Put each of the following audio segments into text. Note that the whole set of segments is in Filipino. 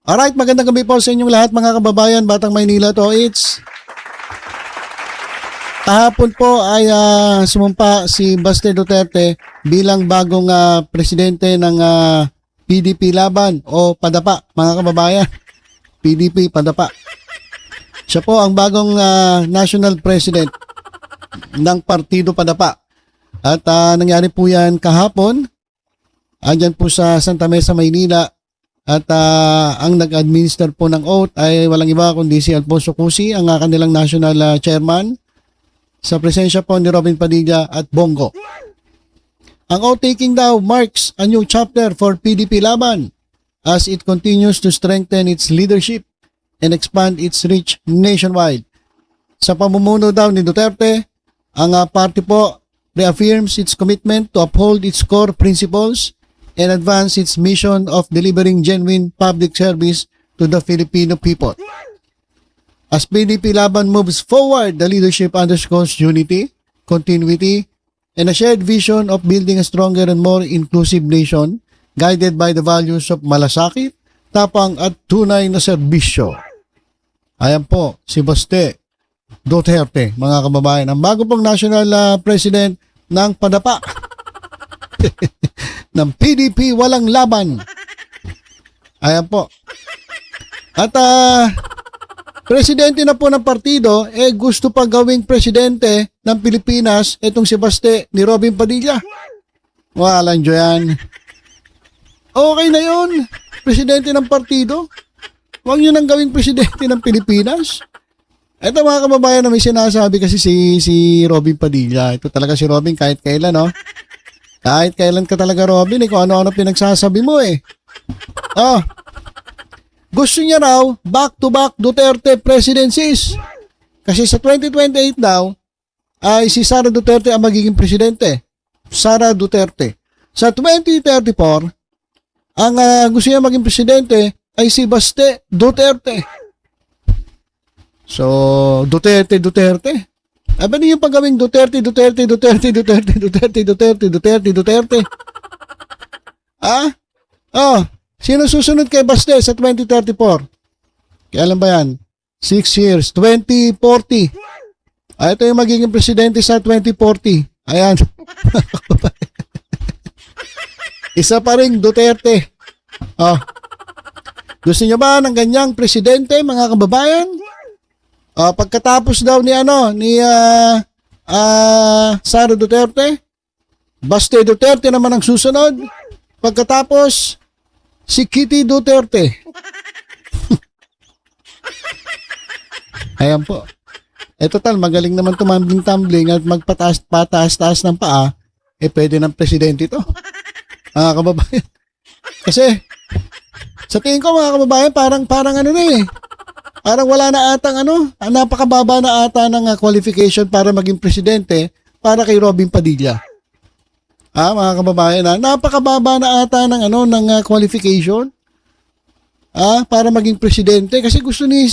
Alright, magandang gabi po sa inyong lahat mga kababayan, Batang Maynila to. Kahapon po ay sumumpa si Baste Duterte bilang bagong presidente ng PDP Laban o Padapa, mga kababayan. PDP Padapa. Siya po ang bagong national president ng Partido Padapa. At nangyari po yan kahapon. Andyan po sa Santa Mesa, Maynila. At ang nag-administer po ng oath ay walang iba kundi si Alfonso Cusi, ang kanilang national chairman, sa presensya po ni Robin Padilla at Bongo. Ang oath-taking daw marks a new chapter for PDP Laban as it continues to strengthen its leadership and expand its reach nationwide. Sa pamumuno daw ni Duterte, ang party po reaffirms its commitment to uphold its core principles and advance its mission of delivering genuine public service to the Filipino people. As PDP Laban moves forward, the leadership underscores unity, continuity, and a shared vision of building a stronger and more inclusive nation guided by the values of malasakit, tapang at tunay na serbisyo. Ayan po, si Baste Duterte, mga kababayan, ang bago pong national president ng Padapa. Ng PDP walang laban. Ayan po. At presidente na po ng partido, gusto pa gawing presidente ng Pilipinas itong si Baste ni Robin Padilla. Walang dyan. Okay na yun. Presidente ng partido. Huwag nyo nang gawing presidente ng Pilipinas. Ito mga kababayan na may sinasabi kasi si Robin Padilla. Ito talaga si Robin kahit kailan, no? Kahit kailan ka talaga, Robin, kung ano-ano pinagsasabi mo gusto niya raw back-to-back Duterte presidencies. Kasi sa 2028 daw, ay si Sara Duterte ang magiging presidente. Sara Duterte. Sa 2034, ang gusto niya maging presidente ay si Baste Duterte. So, Duterte. Aba niyo pag gawing Duterte. Sino susunod kay Baste sa 2034? Kailan ba yan? 6 years. 2040. Ito yung magiging presidente sa 2040. Ayan. Isa pa ring Duterte. Gusto niyo ba ng ganyang presidente, mga kababayan? Pagkatapos daw ni Sara Duterte, Baste Duterte naman ang susunod. Pagkatapos, si Kitty Duterte. Ayan po. Total, magaling naman tumambling-tumbling at magpataas-taas ng paa, pwede ng presidente ito. Mga kababayan. Kasi, sa tingin ko mga kababayan, parang ano na parang wala na atang napakababa na ata ng qualification para maging presidente para kay Robin Padilla. Mga kababayan, napakababa na ata ng qualification para maging presidente kasi gusto ni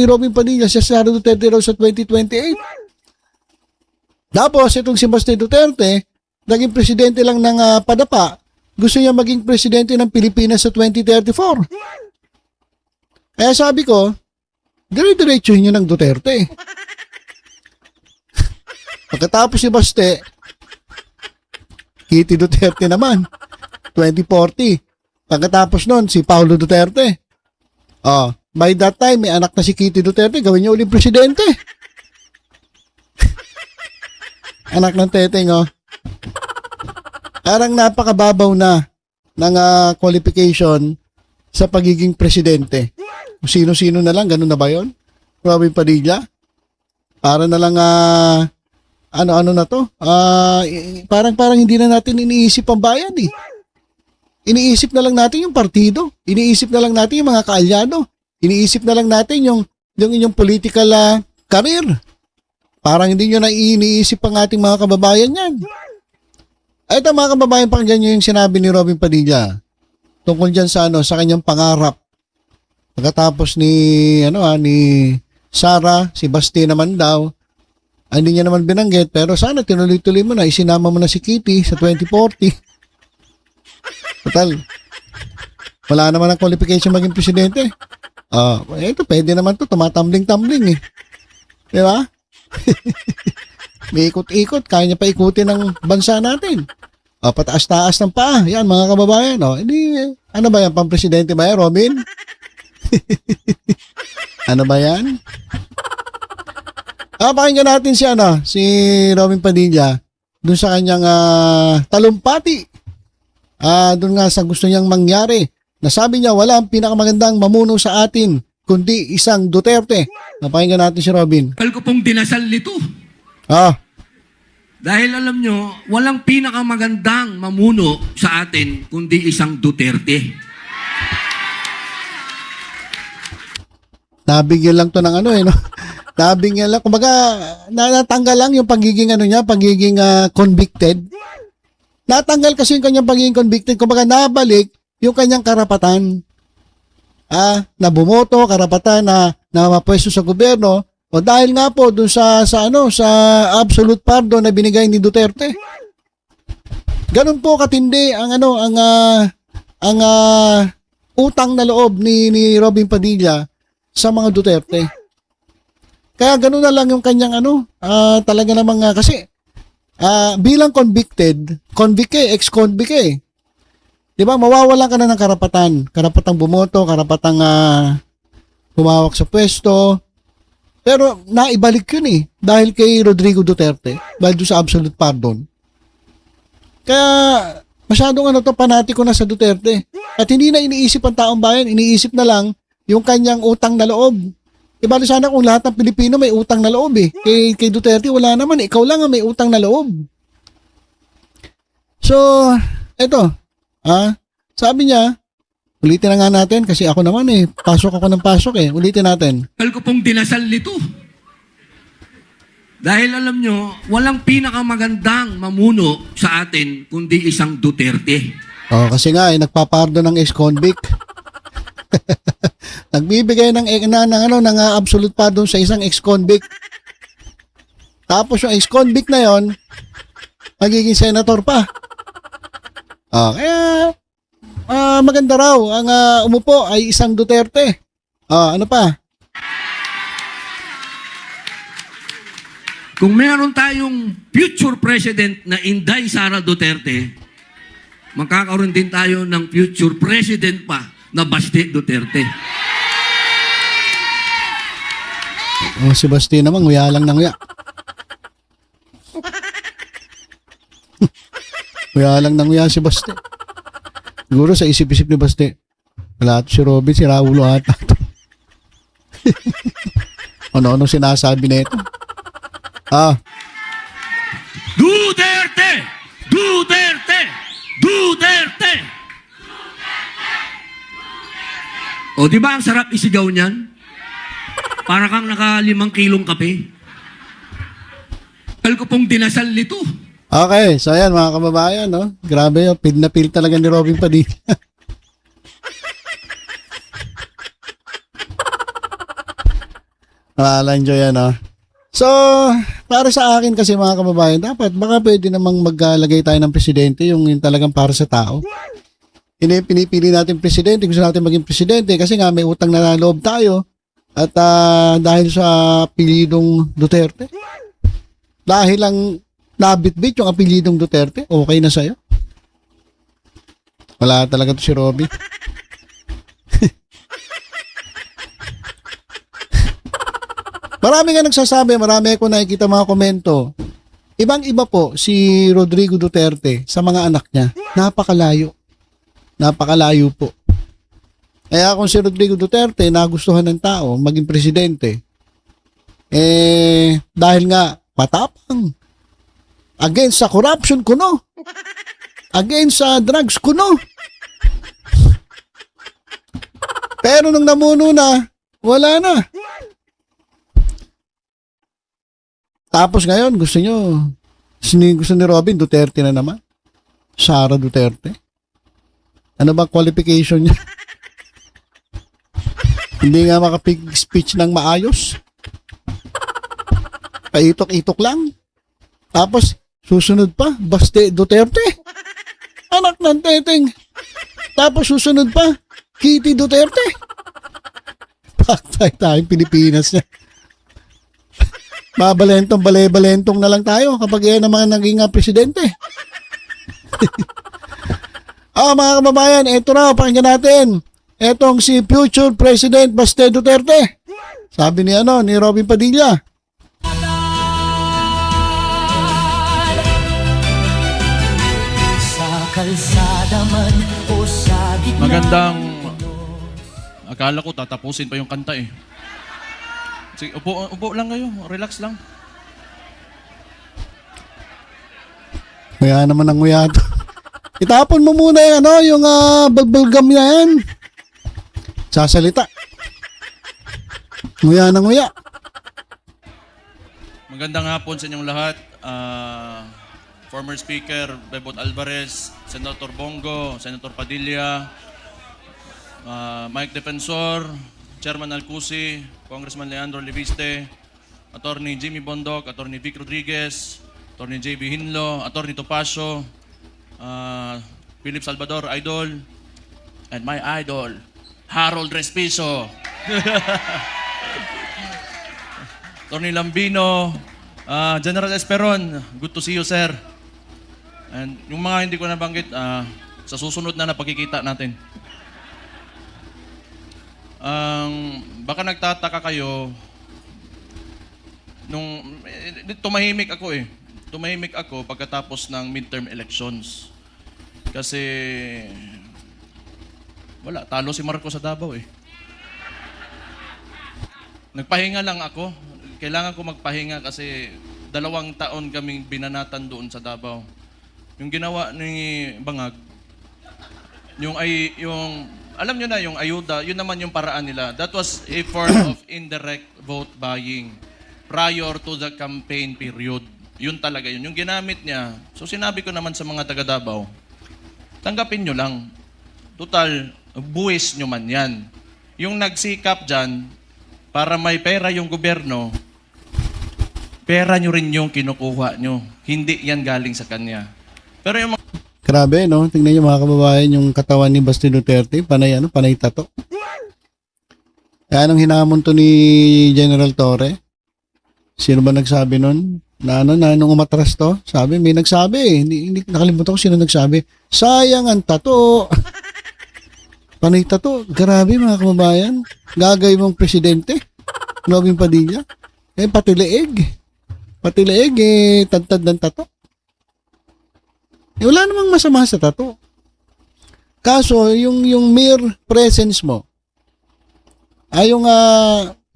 Robin Padilla si Sara Duterte raw sa 2028. Tapos itong si Baste Duterte, naging presidente lang ng Padapa, gusto niya maging presidente ng Pilipinas sa 2034. Kaya sabi ko, dire-diretsuhin niyo ng Duterte. Pagkatapos si Baste, Kitty Duterte naman, 2040. Pagkatapos nun, si Paulo Duterte. By that time, may anak na si Kitty Duterte, gawin niya ulit presidente. Anak ng teteng, Parang napakababaw na ng qualification sa pagiging presidente. Kung sino-sino na lang, ganun na ba yun? Robin Padilla? Para na lang, ano-ano na to? Parang hindi na natin iniisip ang bayan Iniisip na lang natin yung partido. Iniisip na lang natin yung mga kaalyado. Iniisip na lang natin yung inyong political career. Parang hindi nyo na iniisip ang ating mga kababayan yan. Ito mga kababayan, pakinggan nyo yung sinabi ni Robin Padilla tungkol dyan sa kanyang pangarap. Pagkatapos ni Sara, si Baste naman daw, hindi niya naman binanggit, pero sana tinuloy-tuloy mo na, isinama mo na si Kitty sa 2040. Total, Wala naman ang qualification maging presidente. Ito, pwede naman to, tumatambling-tambling eh. Di ba? May ikot-ikot, kaya niya pa ikutin ng bansa natin. Pataas-taas ng paa. Yan, mga kababayan. Ano ba yan? Pang-presidente ba yan, Robin? Ano ba yan? Pakinggan natin si Robin Padilla doon sa kanyang talumpati. Doon nga sa gusto niyang mangyari. Nasabi niya, wala ang pinakamagandang mamuno sa atin, kundi isang Duterte. Napakinggan natin si Robin. Ko pong dinasal nito. Dahil alam nyo, walang pinakamagandang mamuno sa atin, kundi isang Duterte. Nabigyan lang to ng no? Nabigyan lang. Kumbaga, natanggal lang yung pagiging pagiging convicted. Natanggal kasi yung kanyang pagiging convicted. Kumbaga, nabalik yung kanyang karapatan. Na bumoto, karapatan na mapwesto sa gobyerno. O dahil nga po dun sa absolute pardon na binigay ni Duterte. Ganun po katindi ang utang na loob ni Robin Padilla sa mga Duterte. Kaya ganun na lang yung kanyang talaga namang kasi bilang convict ex-convict eh. 'Di ba? Mawawalan ka na ng karapatang bumoto, karapatang humawak sa pwesto. Pero naibalik yun eh dahil kay Rodrigo Duterte, dahil doon sa absolute pardon. Kaya masyadong panatiko na sa Duterte. At hindi na iniisip ang taong bayan, iniisip na lang yung kanyang utang na loob. Ibali sana kung lahat ng Pilipino may utang na loob eh. Kay Duterte wala naman, ikaw lang ang may utang na loob. So, eto, sabi niya, ulitin na nga natin kasi ako naman pasok ako ng pasok ulitin natin. Ko pong dinasal nito. Dahil alam nyo, walang pinakamagandang mamuno sa atin, kundi isang Duterte. Kasi nga nagpapardon ng ex-convict. Nagbibigay ng absolute pardon sa isang ex-convict. Tapos yung ex-convict na yon magiging senator pa. Kaya maganda raw ang umupo ay isang Duterte. Ano pa? Kung meron tayong future president na Inday Sara Duterte, magkakaroon din tayo ng future president pa na Baste Duterte. Si Baste naman, nguya lang ng nguya. Nguya lang ng nguya si Baste. Siguro sa isip-isip ni Baste, wala si Robin, si Raulo ata. Ano-ano sinasabi na ito? Duterte! Duterte! Duterte! O, di ba ang sarap isigaw niyan? Para kang naka 5 kilong kape. Ko pong dinasal nito. Okay, so ayan mga kababayan, grabe, pil na pil talaga ni Robin Padilla. Enjoy yan, So, para sa akin kasi mga kababayan, dapat baka pwede namang maglagay tayo ng presidente, yung talagang para sa tao. Pinipili natin presidente, gusto natin maging presidente kasi nga may utang na loob tayo at dahil sa apelidong Duterte. Dahil lang nabitbit yung apelidong Duterte, okay na sa'yo? Wala talaga to si Robby. Marami nga nagsasabi, marami ako nakikita mga komento. Ibang-iba po si Rodrigo Duterte sa mga anak niya. Napakalayo. Napakalayo po. Kaya kung si Rodrigo Duterte nagustuhan ng tao maging presidente, dahil nga patapang, against sa corruption kuno, against sa drugs kuno. Pero nung namuno na, wala na. Tapos ngayon, gusto ni Robin Duterte na naman. Sara Duterte. Ano ba qualification niya? Hindi nga makapig-speech ng maayos. Paitok-itok lang. Tapos, susunod pa, Baste Duterte. Anak ng teteng. Tapos susunod pa, Kitty Duterte. Paktay tayong Pilipinas niya. Babalentong, bale-balentong na lang tayo kapag yan ang mga naging presidente. Mga kababayan, eto na, pakinggan natin. Etong si future President Baste Duterte. Sabi ni Robin Padilla. Sa kalsada man o sa gitna. Magandang... Akala ko tatapusin pa yung kanta eh. Sige, upo lang kayo. Relax lang. Kaya naman ang nguya to. Itapon mo muna yung balbalgam na yan. Sasalita. Nguya na nguya. Magandang hapon sa inyong lahat. Former Speaker Bebot Alvarez, Senator Bongo, Senator Padilla, Mike Defensor, Chairman Alcusi, Congressman Leandro Leviste, Attorney Jimmy Bondoc, Attorney Vic Rodriguez, Attorney JB Hinlo, Attorney Topacio, Philip Salvador, Idol, and my idol, Harold Respiso. Attorney Lambino, General Esperon, good to see you, sir. And yung mga hindi ko nabanggit, sa susunod na napagkikita natin. Baka nagtataka kayo, tumahimik ako eh. Tumahimik ako pagkatapos ng midterm elections. Kasi, wala, talo si Marcos sa Davao eh. Nagpahinga lang ako. Kailangan ko magpahinga kasi 2 taon kaming binanatan doon sa Davao. Yung ginawa ni Bangag, yung alam nyo na yung ayuda, yun naman yung paraan nila. That was a form of indirect vote buying prior to the campaign period. Yun talaga yun. Yung ginamit niya, so sinabi ko naman sa mga taga Davao, tanggapin nyo lang. Total, buwis nyo man yan. Yung nagsikap dyan, para may pera yung gobyerno, pera nyo rin yung kinukuha nyo. Hindi yan galing sa kanya. Pero yung Grabe, no? Tingnan niyo mga kababayan, yung katawan ni Baste Duterte, panay tato. Kaya nang hinamon to ni General Torre, sino ba nagsabi nun? Nung umatras to, sabi, may nagsabi eh. Hindi nakalimutan ko sino nagsabi. Sayang ang tato. Panay tato. Grabe mga kababayan. Gagay mong presidente. Robin Padilla. Pati leeg. Pati leeg tad ng tato. Wala namang masama sa tato. Kaso, yung mere presence mo, yung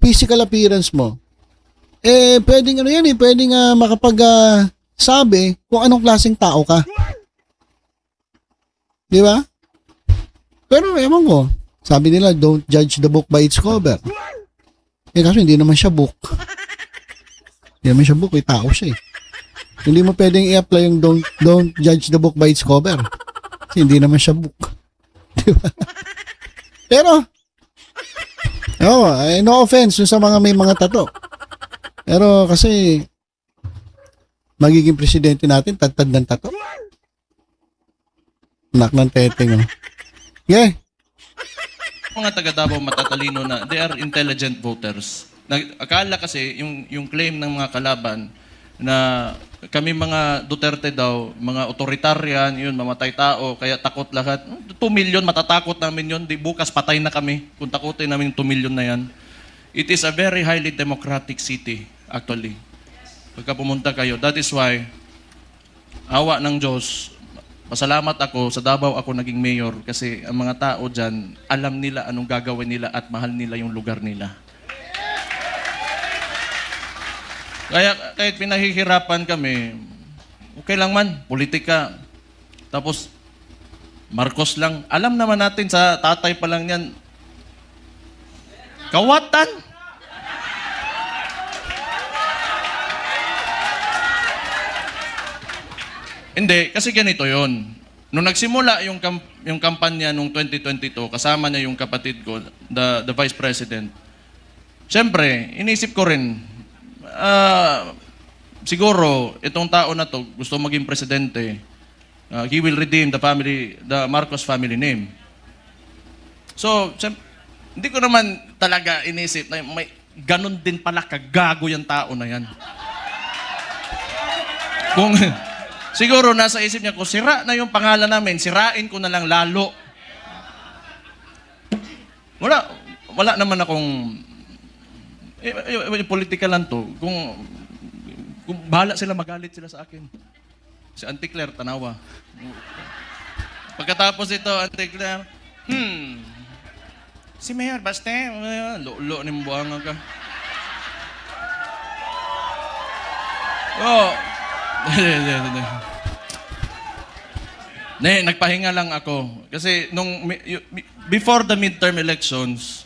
physical appearance mo, pwedeng pwedeng makapag-sabi kung anong klaseng tao ka. Di ba? Pero ewan ko, sabi nila, don't judge the book by its cover. Kaso hindi naman siya book. Hindi naman siya book, tao siya eh. Hindi mo pwedeng i-apply yung don't judge the book by its cover. Kasi hindi naman siya book. Diba? Pero, no offense sa mga may mga tato. Pero kasi, magiging presidente natin, tad ng tato. Anak ng teteng. Yeah. mga taga Davao matatalino na, they are intelligent voters. Akala kasi, yung claim ng mga kalaban, na kami mga Duterte daw, mga authoritarian, yun, mamatay tao, kaya takot lahat. 2 million, matatakot namin yun. Di bukas patay na kami kung takutin namin 2 million na yan. It is a very highly democratic city, actually. Pagka pumunta kayo, that is why, awa ng Diyos, pasalamat ako, sa Davao ako naging mayor kasi ang mga tao dyan, alam nila anong gagawin nila at mahal nila yung lugar nila. Kaya kahit pinahihirapan kami, okay lang man, politika. Tapos, Marcos lang. Alam naman natin sa tatay pa lang yan, kawatan. Hindi, kasi ganito yon. Nung nagsimula yung kampanya nung 2022, kasama niya yung kapatid ko, the Vice President, siyempre, inisip ko rin, siguro, itong tao na to gusto maging presidente. He will redeem the Marcos family name. So, hindi ko naman talaga inisip na may ganun din pala kagago yung tao na yan. Kung siguro nasa isip niya, kung sira na yung pangalan namin, sirain ko na lang lalo. Wala naman akong political lang to. Kung bahala sila, magalit sila sa akin. Si Auntie Claire, tanawa. Pagkatapos ito, Auntie Claire, si Mayor Baste, lo ni mbuanga ka. Oh. Nagpahinga lang ako. Kasi before the midterm elections,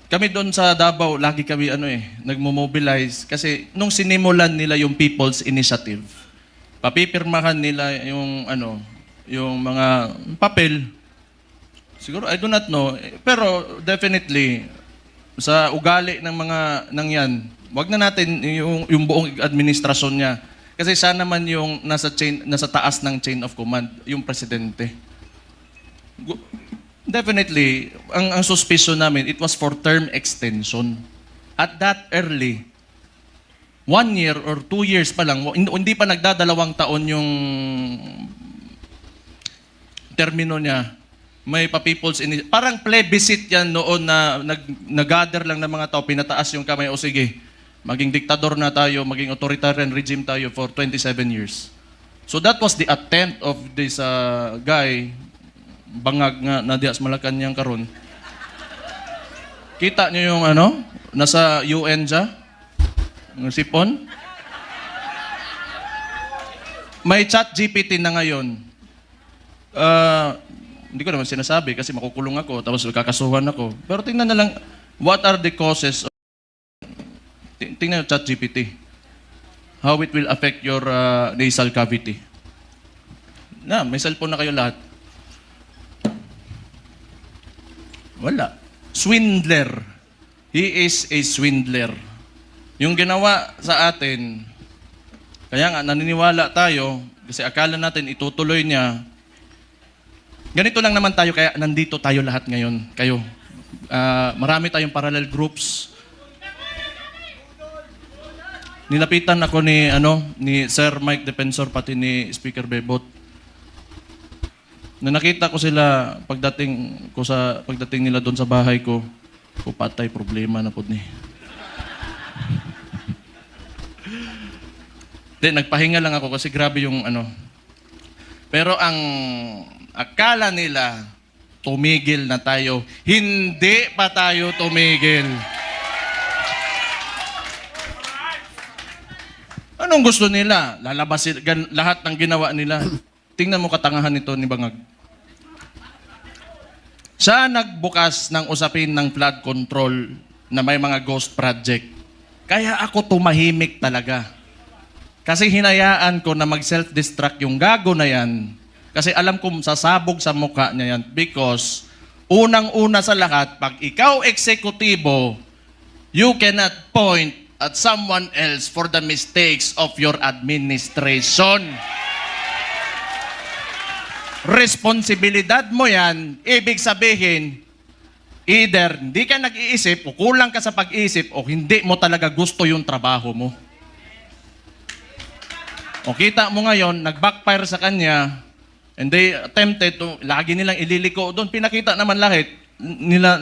kami doon sa Davao, lagi kami nagmo-mobilize. Kasi nung sinimulan nila yung People's Initiative, papipirmahan nila yung mga papel. Siguro, I do not know. Pero definitely, sa ugali ng mga yan, wag na natin yung buong administrasyon niya. Kasi siya naman yung nasa taas ng chain of command, yung presidente. Definitely, ang suspicion namin, it was for term extension. At that early, 1 year or 2 years pa lang, hindi pa nagdadalawang taon yung termino niya. May pa-people's initiative. Parang plebiscite yan noon na nag-gather lang ng mga tao, pinataas yung kamay, o sige, maging diktador na tayo, maging authoritarian regime tayo for 27 years. So that was the attempt of this guy, bangag nga na dias Malacanang karon. Kita niyo yung nasa UN siya, ng sipon. May chat GPT na ngayon. Hindi ko naman sinasabi kasi makukulong ako, tapos kakasuhan ako. Pero tingnan na lang, what are the causes of... Tingnan yung chat GPT. How it will affect your nasal cavity. May cellphone na kayo lahat. Wala. Swindler. He is a swindler. Yung ginawa sa atin, kaya nga naniniwala tayo, kasi akala natin itutuloy niya. Ganito lang naman tayo, kaya nandito tayo lahat ngayon. Kayo. Marami tayong parallel groups. Nilapitan ako ni Sir Mike Defensor, pati ni Speaker Bebot. Na nakita ko sila pagdating nila doon sa bahay ko, patay problema na po ni. Nagpahinga lang ako kasi grabe yung Pero ang akala nila, tumigil na tayo. Hindi pa tayo tumigil. Anong gusto nila? Lalabas lahat ng ginawa nila. Tingnan mo katangahan nito ni Bangag. Siya nagbukas ng usapin ng flood control na may mga ghost project. Kaya ako tumahimik talaga. Kasi hinayaan ko na mag-self-destruct yung gago na yan. Kasi alam ko sasabog sa mukha niya yan. Because, unang-una sa lahat, pag ikaw eksekutibo, you cannot point at someone else for the mistakes of your administration. Responsibilidad mo yan, ibig sabihin, either hindi ka nag-iisip o kulang ka sa pag-iisip o hindi mo talaga gusto yung trabaho mo. O kita mo ngayon, nag-backfire sa kanya, and they attempted to, lagi nilang ililiko doon. Pinakita naman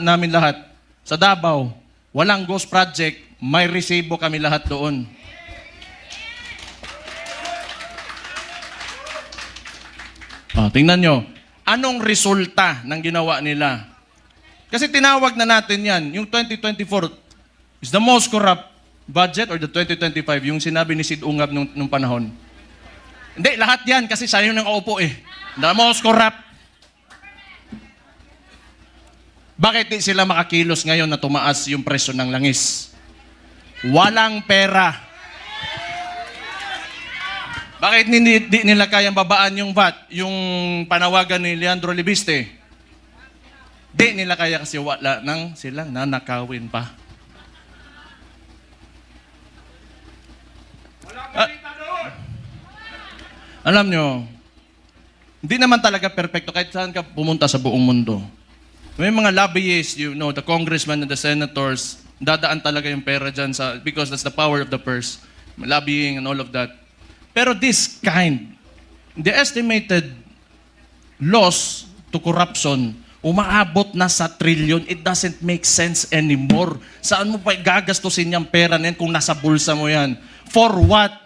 namin lahat. Sa Davao, walang ghost project, may resibo kami lahat doon. Tingnan nyo, anong resulta ng ginawa nila? Kasi tinawag na natin yan, yung 2024 is the most corrupt budget or the 2025, yung sinabi ni Sid Ungab nung panahon. Hindi, lahat yan kasi siya yung nakaupo eh. The most corrupt. Bakit di sila makakilos ngayon na tumaas yung presyo ng langis? Walang pera. Bakit di nila kayang babaan yung VAT, yung panawagan ni Leandro Libiste? Di nila kaya kasi wala nang silang nanakawin pa. Alam nyo, Hindi naman talaga perfecto kahit saan ka pumunta sa buong mundo. May mga lobbyists, you know, the congressmen and the senators, dadaan talaga yung pera dyan because that's the power of the purse. Lobbying and all of that. Pero this kind, the estimated loss to corruption, umaabot na sa trillion. It doesn't make sense anymore. Saan mo pa gagastusin yung pera na yan kung nasa bulsa mo yan? For what?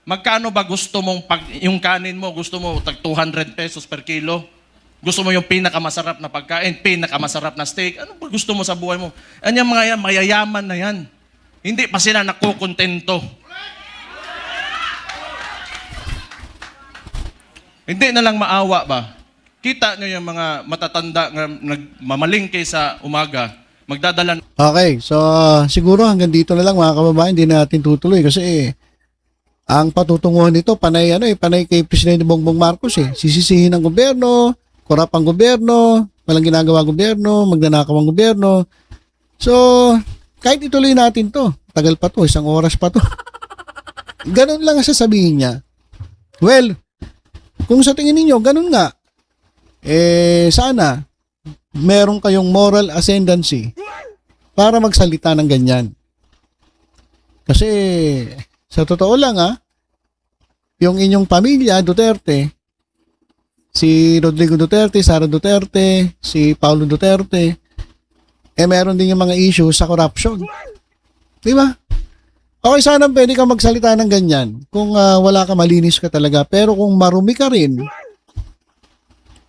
Magkano ba gusto mong, yung kanin mo, gusto mo tag 200 pesos per kilo? Gusto mo yung pinakamasarap na pagkain, pinakamasarap na steak? Ano ba gusto mo sa buhay mo? Yan mga yan, mayayaman na yan. Hindi pa sila nakukontento. Hindi na lang maawa ba? Kita nyo yung mga matatanda na nagmamalingke sa umaga, magdadala. Okay, so siguro hanggang dito na lang mga kababayan, hindi na natin tutuloy kasi ang patutunguhan nito panay panay kay Presidente Bongbong Marcos Sisisihin ang gobyerno, korap ang gobyerno, walang ginagawa gobyerno, magnanakaw ang gobyerno. So, kahit ituloy natin to, tagal pa to, 1 oras pa to. Ganun lang ang sasabihin niya. Well, kung sa tingin ninyo, ganun nga, sana meron kayong moral ascendancy para magsalita ng ganyan. Kasi sa totoo lang yung inyong pamilya Duterte, si Rodrigo Duterte, Sara Duterte, si Paulo Duterte, meron din yung mga issues sa corruption. Di ba? Okay, sana pwede ka magsalita ng ganyan kung wala ka, malinis ka talaga. Pero kung marumi ka rin,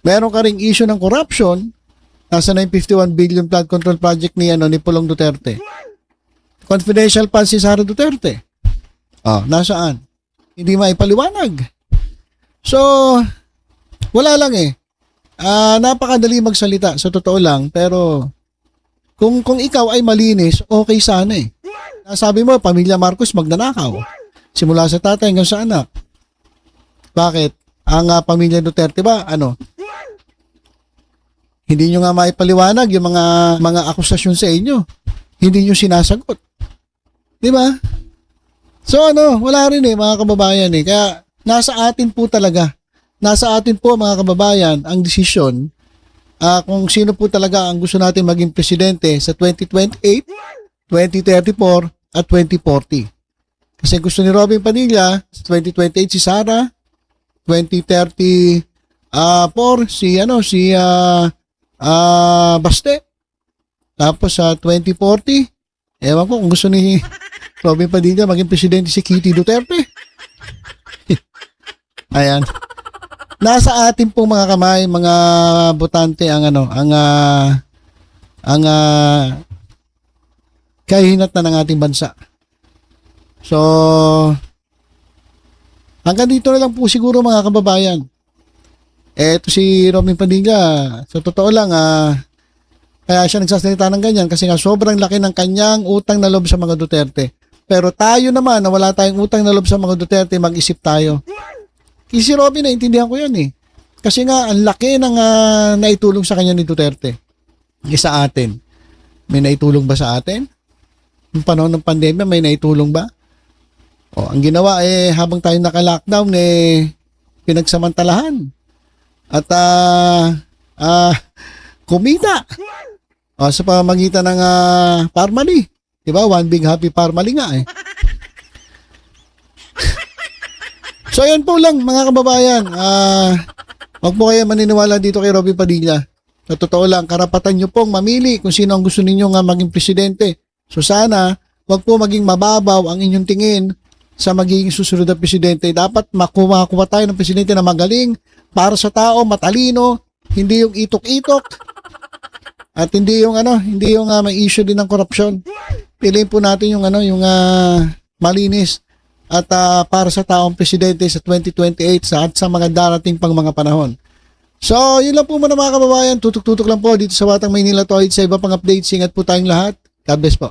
meron ka ring issue ng corruption, nasa na yung 51 billion flood control project ni Pulong Duterte. Confidential funds si Sara Duterte. Nasaan? Hindi maipaliwanag. So, wala lang napakadali magsalita sa totoo lang, pero kung ikaw ay malinis, okay sana Sabi mo, pamilya Marcos magnanakaw. Simula sa tatay hanggang sa anak. Bakit? Ang pamilya Duterte ba, hindi nyo nga maipaliwanag yung mga akusasyon sa inyo. Hindi nyo sinasagot. Di ba? So wala rin mga kababayan Kaya nasa atin po talaga. Nasa atin po mga kababayan ang desisyon kung sino po talaga ang gusto natin maging presidente sa 2028, 2034, at 2040. Kasi gusto ni Robin Padilla, sa 2028 si Sara, 2034 si Baste. Tapos sa 2040, ewan ko kung gusto ni Robin Padilla maging presidente si Kitty Duterte. Ayan. Nasa atin pong mga kamay, mga botante ang kahinat na ng ating bansa. So, hanggang dito na lang po siguro mga kababayan. Eto si Robin Padilla, sa totoo lang, kaya siya nagsasalita ng ganyan kasi nga sobrang laki ng kanyang utang na loob sa mga Duterte. Pero tayo naman, na wala tayong utang na loob sa mga Duterte, mag-isip tayo. Kasi si Robin, naintindihan ko yun Kasi nga, ang laki ng naitulong sa kanya ni Duterte. Sa atin. May naitulong ba sa atin? Yung panahon ng pandemya, may naitulong ba? Ang ginawa habang tayo naka-lockdown, pinagsamantalahan. At kumita. Sa pamamagitan ng Parmali. Diba? One big happy Parmali nga So, yun po lang mga kababayan. Huwag po kayo maniniwala dito kay Robin Padilla. Sa totoo lang, karapatan nyo pong mamili kung sino ang gusto ninyo nga maging presidente. So sana, wag po maging mababaw ang inyong tingin sa magiging susunod na presidente. Dapat makuha tayo ng presidente na magaling, para sa tao, matalino, hindi yung itok-itok, at hindi yung may issue din ng korupsyon. Piliin po natin yung malinis at para sa taong presidente sa 2028 at sa mga darating pang mga panahon. So, yun lang po muna mga kababayan. Tutok-tutok lang po dito sa Batang Maynila Toid sa iba pang updates. Ingat po tayong lahat. God bless po.